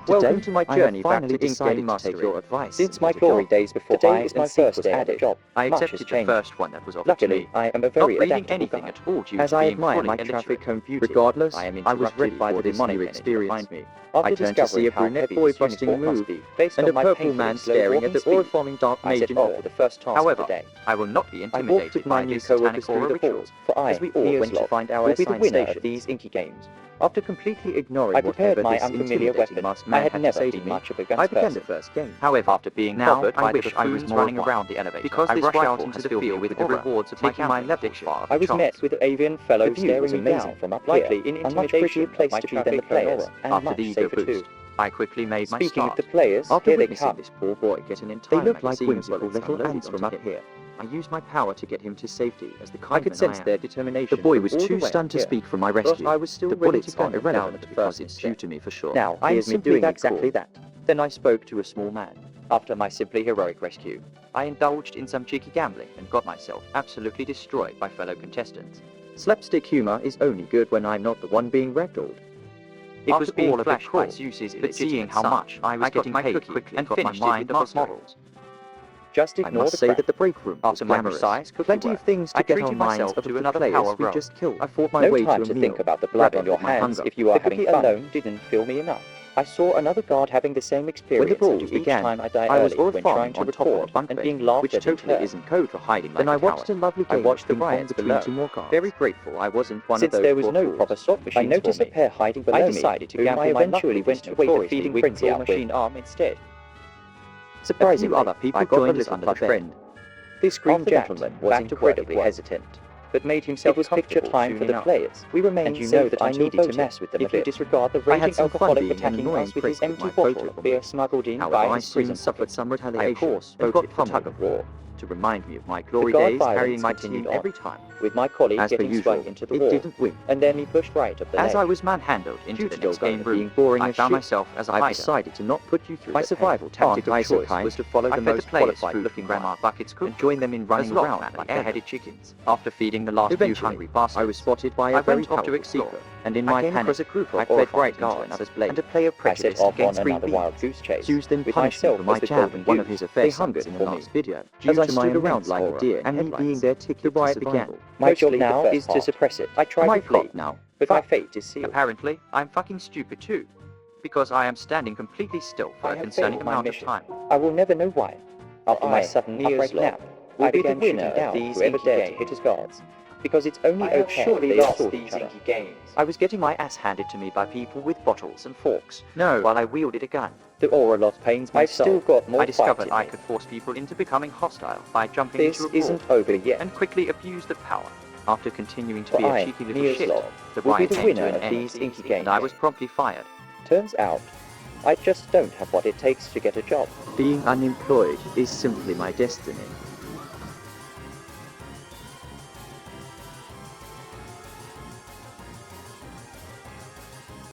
Welcome to my journey back to InkGame to take your advice. Since my glory days before today is my first day at a job. I accepted the first one that was offered to me. I am a very not reading adaptable anything guy. at all due As to I being admire fully my illiterate. traffic cone beauty, Regardless, I am I was interrupted ready by for the this new demonic experience. behind me. After I turned to see a brunette boy busting a move, based and on a my purple man staring at the aura-forming dark I mage set in off awe. for the first task However, of the day. I will not be I walked intimidated with my by new these co-workers satanic through aura the rituals, halls, for I, as we all went to Neozlog, find our will be the assigned winner station. of these InkGames. After completely ignoring I prepared whatever my this unfamiliar intimidating weapon. masked I man had had to never say to been me, much of a guns I began person. the first game. However, after being Now, clobbered I by the wish I was buffoons more running advanced. around the elevator, Because I this rushed rifle out into has the filled me field with with the aura, rewards of my making my gambling level addiction. far off I the was charts. met with avian fellows The view was staring me amazing down, from up likely here, in a much prettier intimidation place of my to be than traffic the cone players, aura. and After much the ego safer too. boost, I quickly made my Speaking start. of the players, After here they witnessing come. this poor boy get an They entire look like magazine of whimsical bullets little unloaded ants from onto up him. here. I used my power to get him to safety as the I kind could man sense I their am. determination. The boy was from all too the way stunned up to here. speak from my But rescue. I was still The ready bullets to gun are him down irrelevant at the because first it's due step. to me for sure. Now, I am here's me simply doing that exactly cool. that. Then I spoke to a small man. After my simply heroic rescue, I indulged in some cheeky gambling and got myself absolutely destroyed by fellow contestants. Slapstick humor is only good when I'm not the one being ragdolled. It After was being all a bit flashed cruel, by Zeus's but seeing illegitimate how son, much I was got getting my paid cookie quickly and got finished my it mind with the off bottle. morals. Just I ignore must the say break. that the break room After was my glamorous. precise cookie Plenty of work, things I to get treated on minds myself of to the another players power we row. just killed. I fought my No way time to a to meal, think about the blood on grappling your with my hands hunger. if you are The having cookie fun. alone didn't fill me enough. I saw another guard having the same experience. When the brawls and each began, time I die I was early when trying to on top of record a bunk and bed, being laughed which at in totally turn. isn't code for hiding like Then I a watched coward. a lovely I game watched of the ping pong riots between below. two more guards. Very grateful I wasn't one Since of those there was poor no fools. proper slot machines I noticed for a me, pair hiding below I me, decided to whom gamble I my luck eventually with went this to wait a notoriously feeding weak frenzy claw out machine with. arm instead. A Surprisingly, few other people I got joined a us little under the puff bed. friend. This green After that, gentleman was back to work incredibly it was. hesitant, but made himself It was picture comfortable time soon for the enough. players. We remained And you safe know that I until needed to voting. mess with them a If you bit. disregard the I had raging some fun alcoholic being an attacking annoying us with prick his with empty my bottle photo of beer bombing. smuggled in However, by I his soon prison suffered pocket. some I of retaliation course and voted got for pummeled tug of war. to remind me of my glory guard days violence carrying my continued team on, every time. with my colleague As per getting usual, straight into the it wall, didn't win. and then he pushed right of the As ledge. I was manhandled into Due the to next your game being room, boring I as found shit, myself as a I've hider. decided to not put you through My the survival pain. tactic Aren't I of so choice kind? was to follow I the fed most the players qualified food looking from grandma mine, buckets and cooked joined them in running as long around like like airheaded airheaded chickens. After feeding the last few Eventually, hungry bastards, I was spotted by I a very went off to powerful explore, seeker, and in I my came panic, across a group of I fled right into guards another's blade. and a play of I set prejudice off on against another green wild beans. goose chase, Zeus then with punished me myself for my as the jab golden at one of goose. his They affairs hungered in the for me. last video. Due As I to my stood around immense like a aura deer and in me headlights, being their ticket the to riot began. survival. My job now is to suppress it. I tried Am I to flee, caught now? but my fate is sealed. Apparently, I'm fucking stupid too, because I am standing completely still for I a have concerning failed my amount of mission. time. I will never know why. After my sudden upright Neozlog, nap, will I be the began winner shooting down of these whoever dared to InkGame. hit his guards, because it's only I have okay surely they lost assault these each other. InkGames. I was getting my ass handed to me by people with bottles and forks, No, while I wielded a gun. the aura lot pains my I've soul. still got more I discovered fight in I me. could force people into becoming hostile by jumping This into a brawl isn't over yet. and quickly abuse the power. After continuing to For be a I, cheeky little Neozlog, shit, the will be riot the came winner to an of end, these InkGame and I was games. promptly fired. Turns out, I just don't have what it takes to get a job. Being unemployed is simply my destiny.